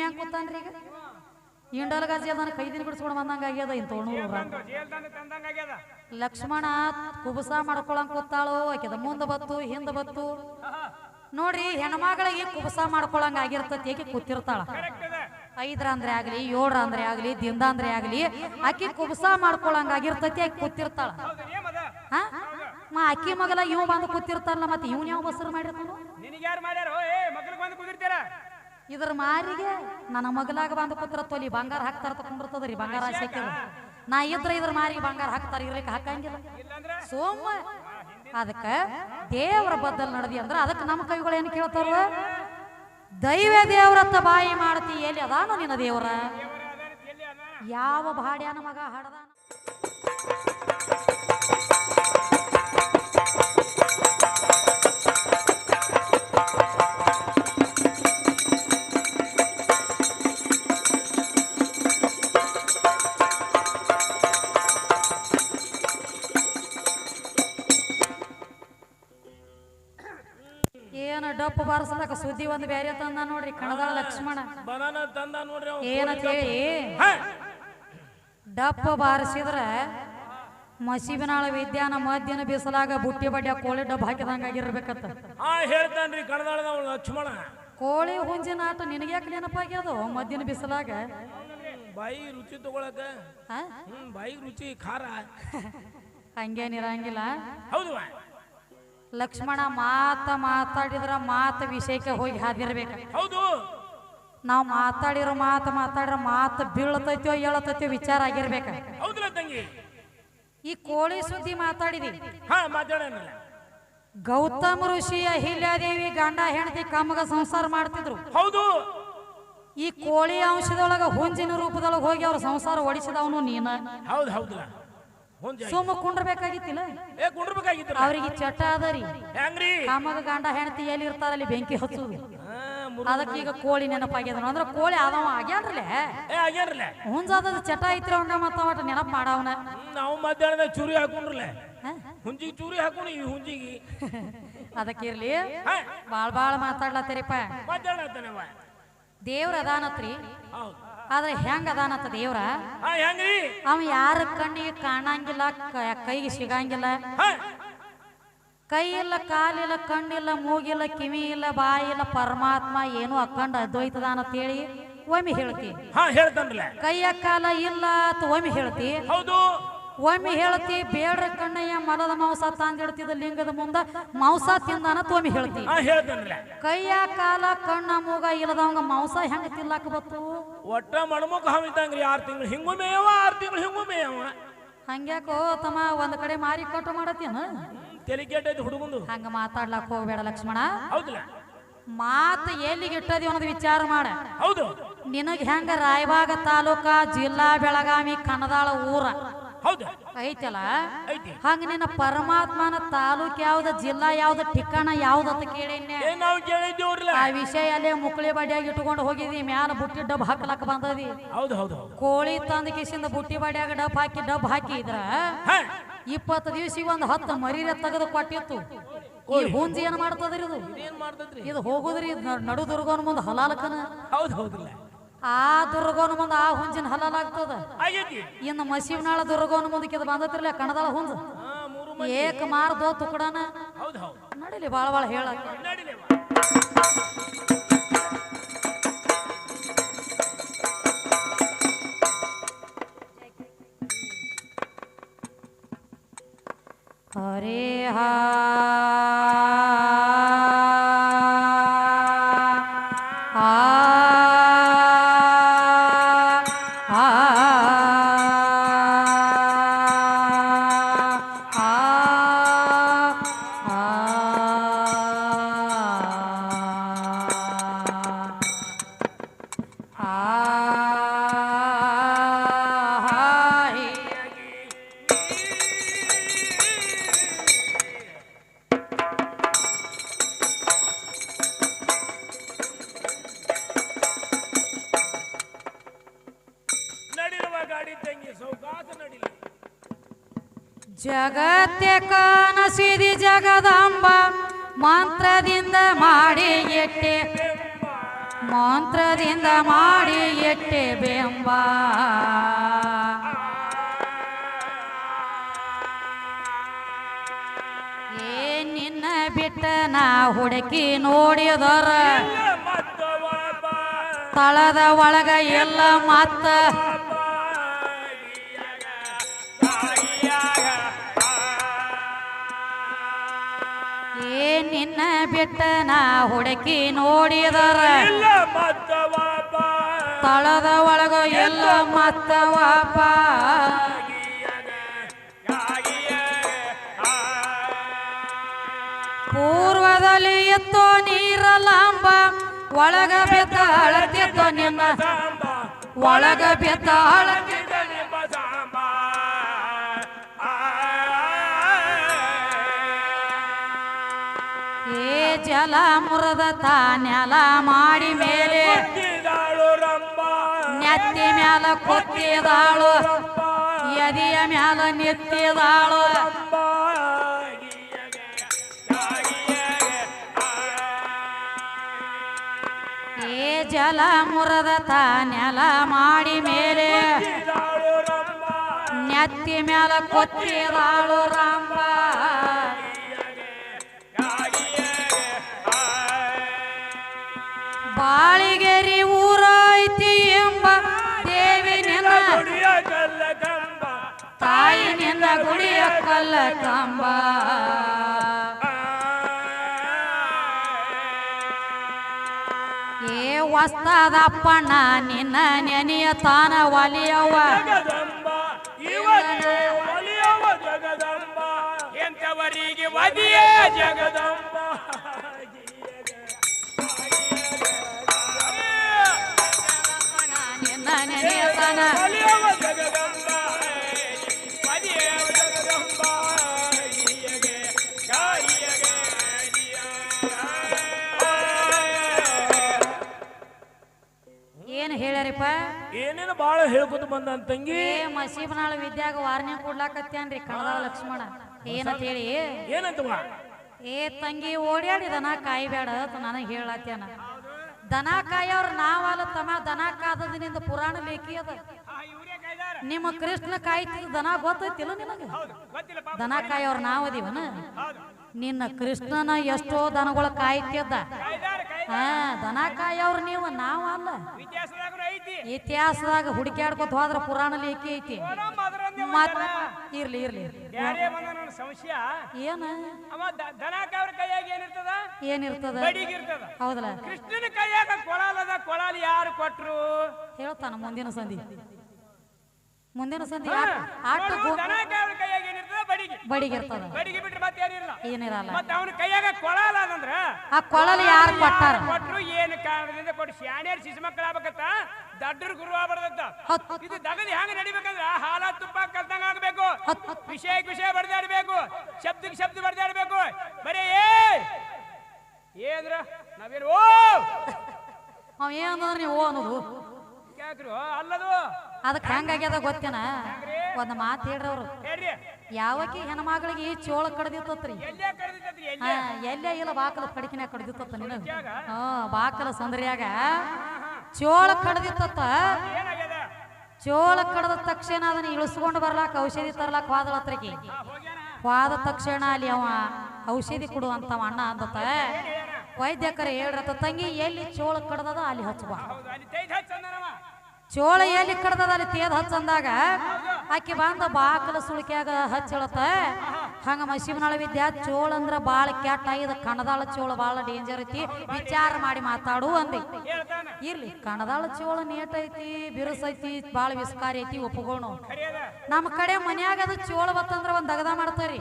ಹೆಂಗ್ ಕೂತಾನ್ರಿ ಈಗ ಇಂಡಲ್ ಗಾಜಿ ಅದನ್ನ ಕೈದಿನ ಬಿಡಿಸ್ಕೊಂಡು ಬಂದಂಗ ಆಗ್ಯದ ಲಕ್ಷ್ಮಣ ಕುಬಸ ಮಾಡ್ಕೊಳಂಗ್ ಕೂತಾಳು ಆಕೆದ ಮುಂದೆ ಬತ್ತು ಹಿಂದ ಬತ್ತು ನೋಡ್ರಿ ಹೆಣ್ಮಗಳಿಗೆ ಕುಬಸ ಮಾಡ್ಕೊಳಂಗ ಆಗಿರ್ತತಿ ಆಕೆ ಕೂತಿರ್ತಾಳ 5 ಅಂದ್ರೆ ಆಗ್ಲಿ 7 ಅಂದ್ರೆ ಆಗ್ಲಿ ದಿಂದ ಅಂದ್ರೆ ಆಗ್ಲಿ ಆಕಿ ಕುಬಸ ಮಾಡ್ಕೊಳಂಗ ಆಗಿರ್ತತಿ ಆಕಿ ಕೂತಿರ್ತಾಳ ಅಕ್ಕಿ ಮಗಲ ಇವ್ ಬಂದು ಕೂತಿರ್ತಾರಲ್ಲ ಮತ್ತೆ ಇವ್ನ ಯಾವ ಬಸರು ಮಾಡಿರ್ತಾನ ಇದ್ರ ಮಾರಿಗೆ ನನ್ನ ಮಗಲಾಗ ಬಂದು ಕೂತಿರತ್ತಲ್ಲಿ ಬಂಗಾರ ಹಾಕ್ತಾರ ತಕೊಂಡಿರ್ತದ್ರಿ ಬಂಗಾರ ಹಾಕ್ಯಾರ ನಾ ಇದ್ರ ಇದ್ರ ಮಾರಿಗೆ ಬಂಗಾರ ಹಾಕ್ತಾರ ಇರ್ಲಿಕ್ಕೆ ಹಾಕಂಗಿಲ್ಲ ಸೋಮ ಅದಕ್ಕ ದೇವರ ಬದ್ದಲ್ ನಡ್ದಿ ಅಂದ್ರ ಅದಕ್ಕೆ ನಮ್ಮ ಕವಿಗಳು ಏನ್ ಕೇಳ್ತಾರ ದೈವ ದೇವರತ್ತ ಬಾಯಿ ಮಾಡ್ತಿ ಎಲ್ಲಿ ಅದಾನು ನಿನ್ನ ದೇವರ ಯಾವ ಬಾಡ್ಯಾನ ಮಗ ಹಾಡದಾನ ಡಪ್ಪ ಬಾರಿಸ್ಲಕ ಸುದ್ದಿ ಒಂದು ಬೇರೆ ತಂದ ನೋಡ್ರಿ ಕಣದಾಳ ಲಕ್ಷ್ಮಣ ಏನಂತ ಹೇಳಿ ಡಪ್ಪ ಬಾರಿಸಿದ್ರ ಮಸೀಬಿನಾಳ ವಿದ್ಯಾನ ಮಧ್ಯಾಹ್ನ ಬಿಸಲಾಗ ಬುಟ್ಟಿ ಬಡ್ಡಿ ಕೋಳಿ ಡಬ್ಬ ಹಾಕಿದಂಗಾಗಿರ್ಬೇಕತ್ತ ಹೇಳ್ತಾನ್ರಿ ಕಣದಾಳ ಲಕ್ಷ್ಮಣ ಕೋಳಿ ಹುಂಜಿನ ಆಟ ನಿನಗ್ಯಾಕೆ ನೆನಪಾಗ್ಯದ ಮಧ್ಯಾಹ್ನ ಬಿಸಲಾಗ ಬಾಯಿ ರುಚಿ ತಗೊಳಕ ಬಾಯಿ ರುಚಿ ಖಾರ ಹಂಗೇನಿರಂಗಿಲ್ಲ ಹೌದು ಲಕ್ಷ್ಮಣ ಮಾತಾಡಿದ್ರ ವಿಷಯಕ್ಕೆ ಹೋಗಿ ಹಾದಿರ್ಬೇಕು ಹೌದು ನಾವು ಮಾತಾಡಿರೋ ಮಾತಾಡಿರೋ ಬೀಳತೈತೋ ಹೇಳತೈತೋ ವಿಚಾರ ಆಗಿರ್ಬೇಕ ಹೌದಲ್ಲ ತಂಗಿ ಈ ಕೋಳಿ ಸುದ್ದಿ ಮಾತಾಡಿದಿ ಮಾತಾಡೋಣ ಗೌತಮ ಋಷಿ ಅಹಿಲ್ಯಾದೇವಿ ಗಂಡ ಹೆಂಡತಿ ಕಮ್ಮಗ ಸಂಸಾರ ಮಾಡ್ತಿದ್ರು ಹೌದು ಈ ಕೋಳಿ ಅಂಶದೊಳಗ ಹುಂಜಿನ ರೂಪದೊಳಗ ಹೋಗಿ ಅವ್ರ ಸಂಸಾರ ಒಡಿಸಿದವನು ನೀನ ಹೌದು ಹೌದು ಸುಮ್ಮ ಕುಂಡ್ರಬೇಕಾಗಿತ್ತಿಲ್ಲ ಅವ್ರಿಗೆ ಚಟ ಅದರಿ ಕಾಮಗ ಗಂಡ ಹೆಂಡತಿ ಎಲ್ಲಿ ಇರ್ತಾರಲ್ಲಿ ಬೆಂಕಿ ಹಚ್ಚುದು ಅದಕ್ಕೆ ಈಗ ಕೋಳಿ ನೆನಪಾಗ್ಯದ ಅಂದ್ರೆ ಕೋಳಿ ಆದವ ಆಗ್ಯಾನ್ರಲೆ ಹುಂಜಾದ ಚಟ ಐತ್ರಿ ಅವಂಗ ಮತ್ತ ನೆನಪ ಮಾಡವನ ನಾವು ಮಧ್ಯಾಹ್ನದ ಚೂರಿ ಹಾಕೊಂಡ್ರಲೆ ಹುಂಜಿಗೆ ಚೂರಿ ಹಾಕೊಂಡು ಈ ಹುಂಜಿಗೆ ಅದಕ್ಕಿರ್ಲಿ ಬಾಳ್ ಮಾತಾಡ್ಲತ್ತೀರಿಪ್ಪ ದೇವ್ರ ಅದಾನತ್ರಿ ಆದ್ರೆ ಹೆಂಗ ಅದಾನತ್ತ ದೇವ್ರ ಅವ ಯಾರ ಕಣ್ಣಿಗೆ ಕಾಣಂಗಿಲ್ಲ ಕೈಗೆ ಸಿಗಂಗಿಲ್ಲ ಕೈ ಇಲ್ಲ ಕಾಲಿಲ್ಲ ಕಣ್ಣಿಲ್ಲ ಮೂಗಿಲ್ಲ ಕಿವಿ ಇಲ್ಲ ಬಾಯಿ ಇಲ್ಲ ಪರಮಾತ್ಮ ಏನು ಅಕ್ಕಂಡ ಅದ್ವೈತದಾನಂತ ಹೇಳಿ ಒಮ್ಮೆ ಹೇಳ್ತಿ ಕೈಯ ಕಾಲ ಇಲ್ಲ ಅಂತ ಒಮ್ಮೆ ಹೇಳ್ತಿ ಒಮ್ಮೆ ಹೇಳ್ತಿ ಬೇಡ್ರ ಕಣ್ಣಯ್ಯ ಮಲದ ಮಾಂಸ ತಂದಿಡ್ತಿದ್ದ ಲಿಂಗದ ಮುಂದ ಮಾಂಸ ತಿಂದಾನ ಒಮ್ಮೆ ಹೇಳ್ತಿ ಕೈಯ ಕಾಲ ಕಣ್ಣ ಮೂಗ ಇಲ್ಲದವಂಗ ಮಾಂಸ ಹೆಂಗ ತಿನ್ಲಾಕ ಬತ್ತು ಒಟ್ಟ ಮಣಮುಖ ಹಾವಿದ್ದಂಗ್ರಿ 6 ತಿಂಗಳು ಹಿಂಗು ಮೇಯವ 6 ತಿಂಗಳು ಹಿಂಗು ಮೇಯವ ಹಂಗ್ಯಾಕೋ ತಮ್ಮ ಒಂದ್ ಕಡೆ ಮಾರಿ ಕಟ್ಟು ಮಾಡತ್ತೇನ ತಲೆ ಕೆಟ್ಟೈತಿ ಹುಡುಗಂದು ಹಂಗ ಮಾತಾಡ್ಲಾಕ ಹೋಗ್ಬೇಡ ಲಕ್ಷ್ಮಣ ಹೌದಲ್ಲ ಮಾತು ಎಲ್ಲಿಗೆ ಇಟ್ಟದಿ ಅನ್ನೋದು ವಿಚಾರ ಮಾಡ ಹೌದು ನಿನಗ್ ಹೆಂಗ ರಾಯಬಾಗ ತಾಲೂಕ ಜಿಲ್ಲಾ ಬೆಳಗಾವಿ ಕಣದಾಳ ಊರ ಐತಲ್ಲ ಹಂಗ ನಿನ್ನ ಪರಮಾತ್ಮನ ತಾಲೂಕ್ ಯಾವ್ದ ಜಿಲ್ಲಾ ಯಾವ್ದ ಠಿಕಾಣ ಯಾವ್ದಂತ ಕೇಳೇನೆ ಆ ವಿಷಯ ಅಲ್ಲೇ ಮುಕ್ಳಿ ಬಡಿಯಾಗಿ ಇಟ್ಕೊಂಡು ಹೋಗಿದಿ ಮ್ಯಾಲ ಬುಟ್ಟಿ ಡಬ್ ಹಾಕ್ಲಕ್ ಬಂದದಿ ಕೋಳಿ ತಂದ ಕಿಸಿಂದ ಬುಟ್ಟಿ ಬಡಿಯಾಗ ಡಬ್ ಹಾಕಿದ್ರ 20 ದಿವಸ ಒಂದ್ 10 ಮರಿರೆ ತೆಗೆದು ಕೊಟ್ಟಿತ್ತು ಈ ಹುಂಜಿ ಏನ್ ಮಾಡ್ತದ್ರಿ ಇದು ಹೋಗುದ್ರಿ ನಡು ದುರ್ಗವನ ಮುಂದ ಹಲಾಲಕನ ಆ ದುರ್ಗೋನ ಮುಂದ ಆ ಹುಂಜಿನ ಹಲಾಲಾಗ್ತದ ಇನ್ನು ಮಸೀಬ್ನಾಳ ದುರ್ಗೋನ ಮುಂದಕ್ಕೆ ಇದು ಬಂದತಿರ್ಲ ಕಣದಾಳ ಹುಂಜ ಏಕ ಮಾರ್ದೋ ತುಕಡನ ನಡಿಲಿ ಬಾಳ ಹೇಳಕ್ ಹರೇ ಹಾ ಜಗತ್ತೆ ಕಾನಸಿದಿ ಜಗದಾಂಬ ಮಂತ್ರದಿಂದ ಮಾಡಿ ಎಟ್ಟೆ ಮಂತ್ರದಿಂದ ಮಾಡಿ ಎಟ್ಟೆ ಬೆಂಬ ನಿನ್ನ ಬಿಟ್ಟ ನಾ ಹುಡುಕಿ ನೋಡಿದರ ತಳದ ಒಳಗ ಎಲ್ಲ ಮತ್ತ ನಿನ್ನ ಬಿಟ್ಟ ನಾ ಹುಡುಕಿ ನೋಡಿದರ ತಳದ ಒಳಗ ಎಲ್ಲ ಮತ್ತ ವಾಪ ಪೂರ್ವದಲ್ಲಿ ಎತ್ತೋ ನೀರಲಾಂಬ ಒಳಗ ಬೆತ್ತ ಅಳತಿತ್ತೋ ನಿನ್ನ ಒಳಗ ಬೆತ್ತ ಅಳತಿದ್ದ ಏ ಜಲ ಮುರದ ತಾನೆಲ ಮಾಡಿ ಮೇಲೆ ನೆತ್ತಿ ಮ್ಯಾಲ ಕೊತ್ತಿದಾಳು ಎದೆಯ ಮ್ಯಾಲ ನಿತ್ತಿದಾಳು ಏ ಜಲ ಮುರದ ತಾನೆಲ ಮಾಡಿ ಮೇಲೆ ನೆತ್ತಿ ಮ್ಯಾಲ ಕೊತ್ತಿದಾಳು ರಂಬ ಬಾಳಿಗೆರಿ ಊರ ಐತಿ ಎಂಬ ದೇವಿ ನಿನ್ನ ತಾಯಿ ನಿನ್ನ ಗುಡಿಯ ಕಲ್ಲ ಕಂಬ ಏ ವಸ್ತದಪ್ಪಣ್ಣ ನಿನ್ನ ನೆನೆಯ ತಾನ ಒಲಿಯವ್ವ ಎಂತವರಿಗೆ ಒದಿಯೇ ಜಗದಂಬ ಏನ್ ಹೇಳ್ಯಾರಿಪ್ಪ ಏನೇನು ಬಾಳ ಹೇಳ್ಕೊತ ಬಂದ ತಂಗಿ ಮಸೀಬನಾಳ ವಿದ್ಯಾಗ ವಾರ್ನೆ ಕೊಡ್ಲಾಕತ್ತೇನ್ರಿ ಕಣದಾಳ ಲಕ್ಷ್ಮಣ ಏನಂತ ಹೇಳಿ ಏನಂತವ ಏ ತಂಗಿ ಓಡ್ಯಾಡಿ ದನ ಕಾಯ್ಬೇಡ ಅಂತ ನನಗೆ ಹೇಳತ್ತೇನ ದನ ಕಾಯೋರ್ ನಾವಲ್ಲ ತಮ್ಮ ದನ ಕಾದದಿಂದ ಪುರಾಣ ಲೇಖಿ ಅದ ನಿಮ್ಮ ಕೃಷ್ಣ ಕಾಯ್ತಿದ್ ದನ ಗೊತ್ತೈತಿಲ್ಲ ನಿನಗೆ ದನ ಕಾಯೋರ್ ನಾವದೀವನ ನಿನ್ನ ಕೃಷ್ಣನ ಎಷ್ಟೋ ದನಗಳ ಕಾಯ್ತಿದ್ದ ಹಾ ದನ ಕಾಯೋರ್ ನೀವು ನಾವಲ್ಲ ಇತಿಹಾಸದಾಗ ಹುಡುಕ್ಯಾಡ್ಕೊತ ಹೋದ್ರ ಪುರಾಣ ಲೇಖಿ ಐತಿ ಇರ್ಲಿ ಇರ್ಲಿ ಸಮಸ್ಯೆ ಏನ ಏನಿರ್ತದ ಹೌದಲ್ಲ ಕೃಷ್ಣನ ಕೈಯಾಗ ಕೊಳಾಲದ ಕೊಳಾಲಿ ಯಾರು ಕೊಟ್ರು ಹೇಳ್ತಾನ ಮುಂದಿನ ಸಂಧಿ ಬಡಿಗೆ ಇರ್ತದ ಏನಿರಲ್ಲ ಅವನ ಕೈಯಾಗ ಕೊಳಾಲ ಅದಂದ್ರ ಆ ಕೊಳಲು ಯಾರು ಕೊಟ್ಟಾರ ಕೊಟ್ರು ಏನು ಕಾರಣದಿಂದ ಕೊಟ್ಟು ಶಾಣ್ಯಾರ ಶಿಶು ಮಕ್ಕಳ ಆಗ್ಬೇಕತ್ತ ದಡ್ಡರ ಗುರು ಆಗ್ಬಾರ್ದತ್ತ ಇದು ದಗದಿ ಹೆಂಗ ನಡಿಬೇಕಂದ್ರ ಹಾಲ ತುಪ್ಪ ಕಲ್ತಂಗ ಆಗ್ಬೇಕು ವಿಷಯಕ್ಕೆ ವಿಷಯ ಬಡ್ದಾಡ್ಬೇಕು ಶಬ್ದಕ್ಕೆ ಶಬ್ದ ಬಡ್ದಾಡ್ಬೇಕು ಬರೀ ಏನ್ರ ನಾವೇನು ಓ ಅವ ಏನಂದ್ರ ನೀವು ಅನ್ನೋದು ಯಾಕ್ರು ಅಲ್ಲದು ಅದಕ್ಕೆ ಹೆಂಗಾಗ್ಯದ ಗೊತ್ತೇನ ಒಂದ್ ಮಾತು ಹೇಳ್ರವ್ರು ಯಾವಕಿ ಹೆಣ್ಮಗಳಿಗೆ ಚೋಳ ಕಡ್ದಿತ್ತತ್ರಿ ಎಲ್ಲೇ ಇಲ್ಲ ಬಾಕಲ ಕಡಿಕಿನ ಕಡ್ದಿತ್ತ ನಿನಗ ಬಾಕಲ ಸಂದ್ರಿಯಾಗ ಚೋಳ ಕಡ್ದಿತ್ತ ಚೋಳ ಕಡದ ತಕ್ಷಣ ಅದನ್ನ ಇಳಿಸ್ಕೊಂಡು ಬರ್ಲಾಕ ಔಷಧಿ ತರ್ಲಾಕ ಹೋದಳತ್ರಿಕಿ ಹೋದ ತಕ್ಷಣ ಅಲ್ಲಿ ಅವ ಔಷಧಿ ಕೊಡುವಂತವ ಅಣ್ಣ ಅಂದತ್ತ ವೈದ್ಯಕರ ಹೇಳ್ರತ್ತ ತಂಗಿ ಎಲ್ಲಿ ಚೋಳ ಕಡ್ದದ ಅಲ್ಲಿ ಹಚ್ಚುವ ಚೋಳ ಎಲ್ಲಿ ಕಡ್ದದ ಅಲ್ಲಿ ತೇದ್ ಹಚ್ಚಂದಾಗ ಆಕಿ ಬಂದ ಬಾಕಲ ಸುಳಿಕ್ಯಾಗ ಹಚ್ಚಳತ್ತ ಹಂಗ ಮಸೀಬನಾಳ ವಿದ್ಯಾ ಚೋಳ ಅಂದ್ರ ಬಾಳ ಕೆಟ್ಟ ಇದು ಕಣದಾಳ ಚೋಳ ಬಾಳ ಡೇಂಜರ್ ಐತಿ ವಿಚಾರ ಮಾಡಿ ಮಾತಾಡು ಅಂದಿ ಇರ್ಲಿ ಕಣದಾಳ ಚೋಳ ನೀಟ್ ಐತಿ ಬಿರುಸೈತಿ ಬಾಳ ವಿಸ್ಕಾರಿ ಐತಿ ಒಪ್ಪಗೋಣ ನಮ್ಮ ಕಡೆ ಮನ್ಯಾಗ ಅದು ಚೋಳ ಬತ್ತಂದ್ರ ಒಂದ್ ದಗದ ಮಾಡ್ತಾರಿ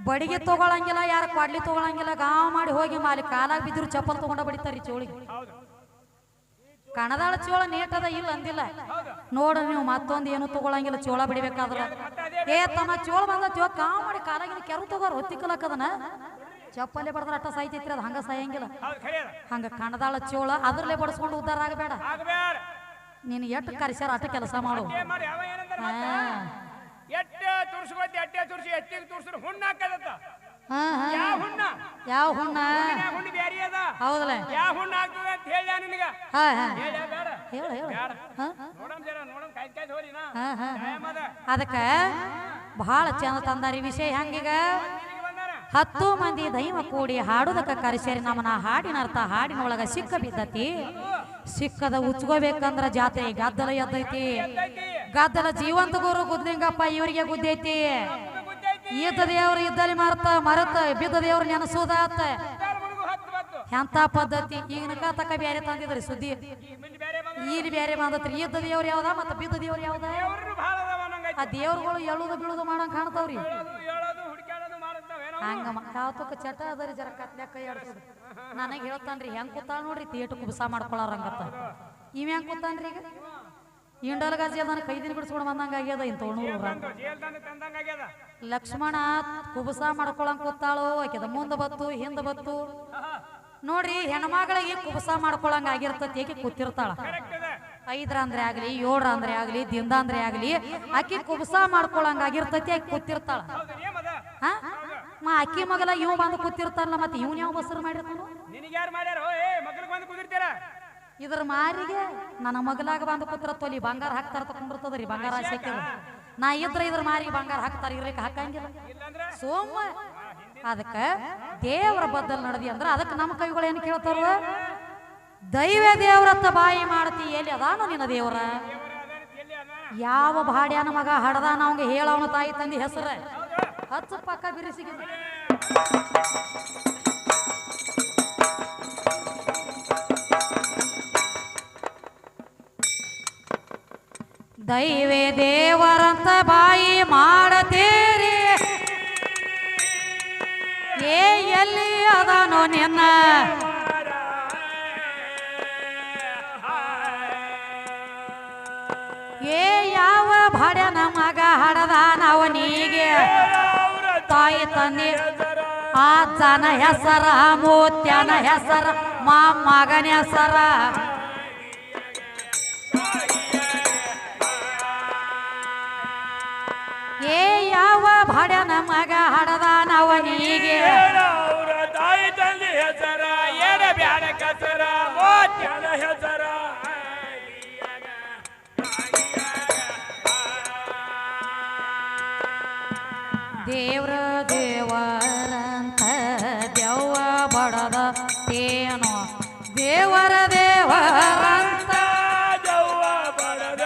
ಬಡಿಗೆ ತಗೊಳಂಗಿಲ್ಲ ಯಾರ ಕೊಡ್ಲಿ ತಗೊಳಂಗಿಲ್ಲ ಗಾವ್ ಮಾಡಿ ಹೋಗಿ ಮಾಲಿ ಕಾಲಾಗ ಬಿದ್ರು ಚಪ್ಪಲ್ ತಗೊಂಡ ಬಡಿತಾರಿ ಚೋಳಿಗೆ ಕಣದಾಳ ಚೋಳ ನೇಟದ ಇಲ್ಲ ಅಂದಿಲ್ಲ ನೋಡ್ರಿ ನೀವು ಮತ್ತೊಂದು ಏನು ತಗೊಳಂಗಿಲ್ಲ ಚೋಳ ಬಿಡಿಬೇಕಾದ್ರ ಏ ತಮ್ಮ ಚೋಳ ಬಂದ ಚೋಳ ಕಾವ್ ಮಾಡಿ ಕಾಲಾಗಿನ ಕೆರು ತಗೋರ್ ಹೊತ್ತಿಕ್ಕಲಕ್ಕದನ ಚಪ್ಪಲ್ಲೇ ಬಡದ್ರ ಅಟ್ಟ ಸಾಯ್ತೈತ್ರಿ ಅದ ಹಂಗ ಸಾಯಂಗಿಲ್ಲ ಹಂಗ ಕಣದಾಳ ಚೋಳ ಅದ್ರಲ್ಲೇ ಬಡಿಸ್ಕೊಂಡು ಉದ್ದಾರ ಆಗಬೇಡ ನೀನು ಎಟ್ಟು ಕರಿಸ್ಯಾರ ಅಟ್ಟ ಕೆಲಸ ಮಾಡು ಹಾ ಹಾ ಯಾವ ಹುಣ್ಣ ಯಾವ ಹುಣ್ಣ ಹುಣ್ಣು ಬ್ಯಾರಿ ಅದ ಹೌದಲ್ಲ ಯಾವ ಹುಣ್ಣ ಆಗ್ತದ ಅಂತ ಹೇಳ ನಿನಗ ಹಾ ಹಾ ಹೇಳ ಬೇಡ ಹೇಳು ಹೇಳು ಬೇಡ ಹಾ ನೋಡಮ್ ಜರ ನೋಡಮ್ ಕಾಯ್ದು ಕಾಯ್ದು ಹೋರಿ ನಾ ಹಾ ಹಾ ಟೈಮ್ ಅದ ಅದಕ್ಕ ಬಹಳ ಚಂದ ತಂದಾರಿ ವಿಷಯ ಹಂಗೀಗ ನಿನಗೆ ಬಂದಾರ 10 ಮಂದಿ ದೈವ ಕೂಡಿ ಹಾಡುದಕ್ಕ ಕರೆಸೇರಿ ನಮ್ಮನ ಹಾಡಿನ ಅರ್ಥ ಹಾಡಿನೊಳಗ ಸಿಕ್ಕ ಬಿದ್ದತಿ ಸಿಕ್ಕದ ಉಚ್ಕೋಬೇಕಂದ್ರ ಜಾತ್ರೆ ಗದ್ದಲ ಎದ್ದೈತಿ ಗದ್ದಲ ಜೀವಂತ ಗುರು ಗುದ್ಲಿಂಗಪ್ಪ ಇವರಿಗೆ ಗುದ್ದೈತಿ ಇದ್ದ ದೇವ್ರು ಇದ್ದಲ್ಲಿ ಮರತ ಬಿದ್ದ ದೇವ್ರು ನೆನಸೋದಾತ ಎಂತ ಪದ್ಧತಿ ಈಗಿನ ತಕ ಬ್ಯಾರೆ ತಂದಿದ್ರಿ ಸುದ್ದಿ ಇಲ್ಲಿ ಬ್ಯಾರೆ ಬಂದತ್ರಿ ಇದ್ದ ದೇವ್ರು ಯಾವ್ದ ಮತ್ತ ಬಿದ್ದ ದೇವ್ರು ಯಾವ್ದ ಆ ದೇವ್ರುಗಳು ಎಳುದು ಬೀಳುದು ಮಾಡಂಗ್ ಕಾಣ್ತಾವ್ರಿ ಹಂಗ ಯಾವತ್ತಕ್ಕ ಚಟ ಅದರಿ ಜರ ಕತ್ಲೆ ಕೈ ಆಡ್ಸೋದು ನನಗೆ ಹೇಳ್ತಾನ್ರಿ ಹೆಂಗ್ ಕೂತಾಳ ನೋಡ್ರಿ ತೇಟು ಕುಬಸ ಮಾಡ್ಕೊಳಾರಂಗತ್ತ ಇವ್ ಹೆಂಗ್ ಕೂತಾನ್ರಿ ಈಗ ಇಂಡಲ್ ಗಾಜಿ ಅದನ್ನ ಕೈದಿನ ಬಿಡಿಸ್ಕೊಂಡು ಬಂದಂಗ ಆಗ್ಯದ ಇಂತ ಲಕ್ಷ್ಮಣ ಕುಬಸ ಮಾಡ್ಕೊಳಂಗ್ ಕೂತಾಳು ಆಕೆದ ಮುಂದ ಬತ್ತು ಹಿಂದ ಬತ್ತು ನೋಡ್ರಿ ಹೆಣ್ಮಗಳಿಗೆ ಕುಬಸ ಮಾಡ್ಕೊಳಂಗ ಆಗಿರ್ತತಿ ಆಕೆ ಕೂತಿರ್ತಾಳ 5 ಅಂದ್ರೆ ಆಗ್ಲಿ 7 ಅಂದ್ರೆ ಆಗ್ಲಿ ದಿಂದ ಅಂದ್ರೆ ಆಗ್ಲಿ ಆಕಿ ಕುಬಸ ಮಾಡ್ಕೊಳಂಗ ಆಗಿರ್ತತಿ ಆಕಿ ಕೂತಿರ್ತಾಳ ಹಾ ಅಕ್ಕಿ ಮಗಲ ಇವ್ ಬಂದು ಕೂತಿರ್ತಾರಲ್ಲ ಮತ್ತೆ ಇವ್ನ ಯಾವ ಬಸರು ಮಾಡಿರ್ತಾನ ಇದ್ರ ಮಾರಿಗೆ ನನ್ನ ಮಗಲಾಗ ಬಂದು ಕೂತಿರತ್ತಲ್ಲಿ ಬಂಗಾರ ಹಾಕ್ತಾರ ತಕೊಂಡಿರ್ತದ್ರಿ ಬಂಗಾರ ಹಾಕ್ಯದ ನಾ ಇದ್ರ ಇದ್ರ ಮಾರಿಗೆ ಬಂಗಾರ ಹಾಕ್ತಾರ ಇರ್ಲಿಕ್ಕೆ ಹಾಕಂಗಿಲ್ಲ ಸೋಮ ಅದಕ್ಕ ದೇವರ ಬದ್ದಲ್ ನಡದಿ ಅಂದ್ರ ಅದಕ್ಕೆ ನಮ್ಮ ಕವಿಗಳು ಏನ್ ಕೇಳ್ತಾರ ದೈವ ದೇವ್ರತ್ತ ಬಾಯಿ ಮಾಡ್ತಿ ಎಲ್ಲಿ ಅದಾನ ನಿನ್ನ ದೇವ್ರ ಯಾವ ಬಾಡ್ಯಾನ ಮಗ ಹಡದಾನ ಅವಂಗ ಹೇಳವನ ತಾಯಿ ತಂದಿ ಹೆಸರ ಹಚ್ಚ ಪಕ್ಕ ಬಿರಿಸಿಗೆ ದೈವೇ ದೇವರಂತ ಬಾಯಿ ಮಾಡತೀರಿ ಏ ಎಲ್ಲಿ ಅದಾನೋ ನಿನ್ನ ಏ ಯಾವ ಭಾಡ್ಯನ ಮಗ ಹಡದಾನ ಅವನಿಗೆ ತಾಯಿ ತಂದೆ ಆ ಜನ ಹೆಸರ ಮೂತ್ಯನ ಹೆಸರ ಮಗನ ಹೆಸರ ಏ ಯಾವ ಭಾಡ್ಯನ ಮಗ ಹಡದಾನ ಅವನಿಗೆ ತಾಯಿ ತಂದೆ ಹೆಸರ ಏನ ಬ್ಯಾಡ ಕಸರ ಮೂತ್ಯನ ಹೆಸರ ದೇವ್ರ ದೇವರಂತ ದೆವ್ವ ಬಡದ ತೇನೋ ದೇವರ ದೇವರಂತ ದೆವ್ವ ಬಡದ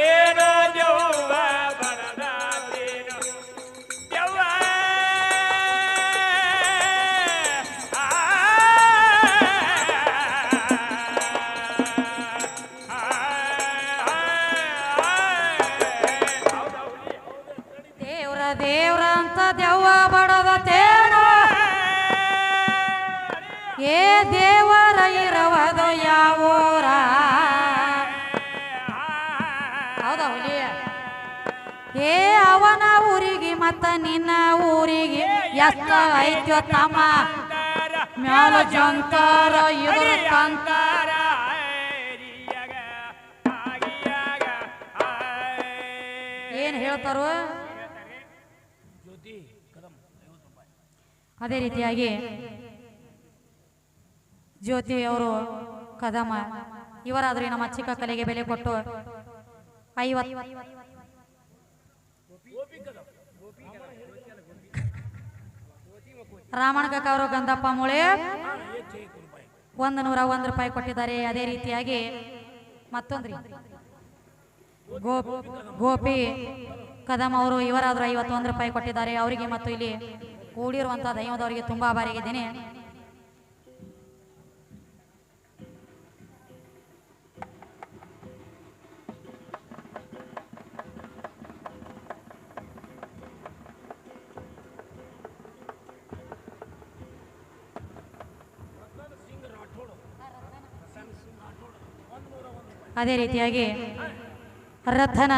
ಏನೋ ದೆವ್ವ ಬಡದ ತೇನೋ ದೆವ್ವ ದೇವ್ರ ದೇವ್ರಂತ ದೆವ್ವ ಬಡದ ತೇನೋ ಏ ದೇವರ ಇರವದು ಯಾವೂರ ಹೌದಾ ಹುಲಿ ಏ ಅವನ ಊರಿಗೆ ಮತ್ತ ನಿನ್ನ ಊರಿಗೆ ಎಷ್ಟ ಐತ್ಯೋ ತಮ್ಮ ಮ್ಯಾಲ ಜಂತಾರ ಇದ್ರ ಕಂತಾರ ಏನ್ ಹೇಳ್ತಾರೋ ಅದೇ ರೀತಿಯಾಗಿ ಜ್ಯೋತಿ ಅವರು ಕದಮ ಇವರಾದ್ರೂ ನಮ್ಮ ಚಿಕ್ಕ ಕಲೆಗೆ ಬೆಲೆ ಕೊಟ್ಟು 50 ರಾಮಣ್ಣ ಕಾಕ ಅವರು ಗಂಧಪ್ಪ ಮೂಳೆ 101 ರೂಪಾಯಿ ಕೊಟ್ಟಿದ್ದಾರೆ. ಅದೇ ರೀತಿಯಾಗಿ ಮತ್ತೊಂದ್ರಿ ಗೋಪಿ ಕದಂ ಅವರು ಇವರಾದ್ರೂ 51 ರೂಪಾಯಿ ಕೊಟ್ಟಿದ್ದಾರೆ. ಅವರಿಗೆ ಮತ್ತು ಇಲ್ಲಿ ಕೂಡಿರುವಂತಹ ದೈವದವರಿಗೆ ತುಂಬಾ ಆಭಾರಿಯಾಗಿದ್ದೇನೆ. ಅದೇ ರೀತಿಯಾಗಿ ರಥನ